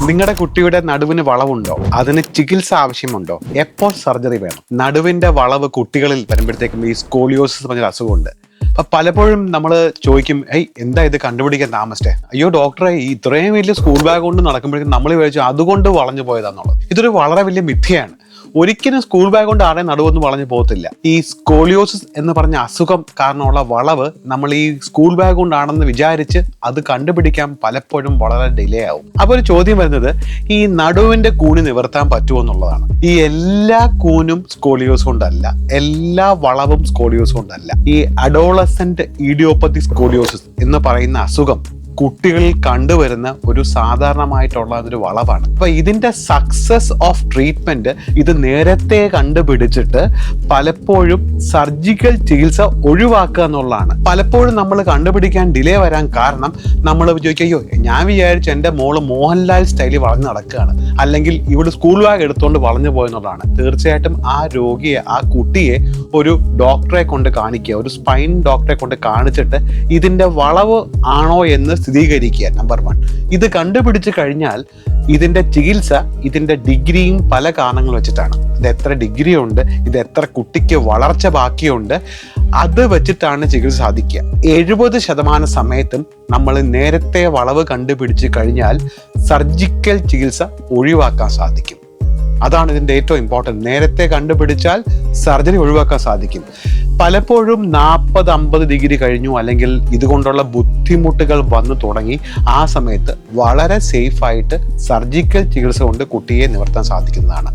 നിങ്ങളുടെ കുട്ടിയുടെ നടുവിന് വളവുണ്ടോ? അതിന് ചികിത്സ ആവശ്യമുണ്ടോ? എപ്പോൾ സർജറി വേണം? നടുവിന്റെ വളവ് കുട്ടികളിൽ വരുമ്പോഴത്തേക്കും ഈ സ്കോളിയോസിസ് പറഞ്ഞൊരു അസുഖമുണ്ട്. അപ്പൊ പലപ്പോഴും നമ്മൾ ചോദിക്കും, എന്താ ഇത് കണ്ടുപിടിക്കാൻ താമസിച്ചേ? അയ്യോ ഡോക്ടറെ, ഇത്രയും വലിയ സ്കൂൾ ബാഗ് കൊണ്ട് നടക്കുമ്പോഴേക്കും നമ്മൾ വിചാരിച്ചു അതുകൊണ്ട് വളഞ്ഞു പോയതാന്നുള്ളത്. ഇതൊരു വളരെ വലിയ മിഥ്യയാണ്. ഒരിക്കലും സ്കൂൾ ബാഗ് കൊണ്ട് ആരെയും നടുവൊന്നും വളഞ്ഞു പോകത്തില്ല. ഈ സ്കോളിയോസിസ് എന്ന് പറഞ്ഞ അസുഖം കാരണമുള്ള വളവ് നമ്മൾ ഈ സ്കൂൾ ബാഗ് കൊണ്ടാണെന്ന് വിചാരിച്ച് അത് കണ്ടുപിടിക്കാൻ പലപ്പോഴും വളരെ ഡിലേ ആവും. അപ്പൊ ഒരു ചോദ്യം വരുന്നത്, ഈ നടുവിന്റെ കൂനി നിവർത്താൻ പറ്റുമോ എന്നുള്ളതാണ്. ഈ എല്ലാ കൂനും സ്കോളിയോസ് കൊണ്ടല്ല, എല്ലാ വളവും സ്കോളിയോസ് കൊണ്ടല്ല. ഈ അഡോളസെന്റ് ഇഡിയോപ്പത്തിക് സ്കോളിയോസിസ് എന്ന് പറയുന്ന അസുഖം കുട്ടികളിൽ കണ്ടുവരുന്ന ഒരു സാധാരണമായിട്ടുള്ള ഒരു വളവാണ്. അപ്പൊ ഇതിന്റെ സക്സസ് ഓഫ് ട്രീറ്റ്മെന്റ് ഇത് നേരത്തെ കണ്ടുപിടിച്ചിട്ട് പലപ്പോഴും സർജിക്കൽ ചികിത്സ ഒഴിവാക്കുക എന്നുള്ളതാണ്. പലപ്പോഴും നമ്മൾ കണ്ടുപിടിക്കാൻ ഡിലേ വരാൻ കാരണം നമ്മൾ ചോദിക്കും, അയ്യോ ഞാൻ വിചാരിച്ചു എൻ്റെ മോള് മോഹൻലാൽ സ്റ്റൈലിൽ വളഞ്ഞു നടക്കുകയാണ്, അല്ലെങ്കിൽ ഇവിടെ സ്കൂൾ ബാഗ് എടുത്തുകൊണ്ട് വളഞ്ഞു പോയെന്നുള്ളതാണ്. തീർച്ചയായിട്ടും ആ രോഗിയെ, ആ കുട്ടിയെ ഒരു ഡോക്ടറെ കൊണ്ട് കാണിക്കുക, ഒരു സ്പൈൻ ഡോക്ടറെ കൊണ്ട് കാണിച്ചിട്ട് ഇതിന്റെ വളവ് ആണോ എന്ന് സ്ഥിരീകരിക്കുക. നമ്പർ 1. ഇത് കണ്ടുപിടിച്ച് കഴിഞ്ഞാൽ ഇതിന്റെ ചികിത്സ, ഇതിന്റെ ഡിഗ്രിയും പല കാരണങ്ങൾ വെച്ചിട്ടാണ്. ഇത് എത്ര ഡിഗ്രി ഉണ്ട്, ഇത് എത്ര കുട്ടിക്ക് വളർച്ച ബാക്കിയുണ്ട്, അത് വെച്ചിട്ടാണ് ചികിത്സ സാധിക്കുക. 70% സമയത്തും നമ്മൾ നേരത്തെ വളവ് കണ്ടുപിടിച്ച് കഴിഞ്ഞാൽ സർജിക്കൽ ചികിത്സ ഒഴിവാക്കാൻ സാധിക്കും. അതാണ് ഇതിൻ്റെ ഏറ്റവും ഇമ്പോർട്ടൻറ്റ്. നേരത്തെ കണ്ടുപിടിച്ചാൽ സർജറി ഒഴിവാക്കാൻ സാധിക്കും. പലപ്പോഴും 40-50 ഡിഗ്രി കഴിഞ്ഞു, അല്ലെങ്കിൽ ഇതുകൊണ്ടുള്ള ബുദ്ധിമുട്ടുകൾ വന്നു തുടങ്ങി, ആ സമയത്ത് വളരെ സേഫായിട്ട് സർജിക്കൽ ചികിത്സ കൊണ്ട് കുട്ടിയെ നിവർത്താൻ സാധിക്കുന്നതാണ്.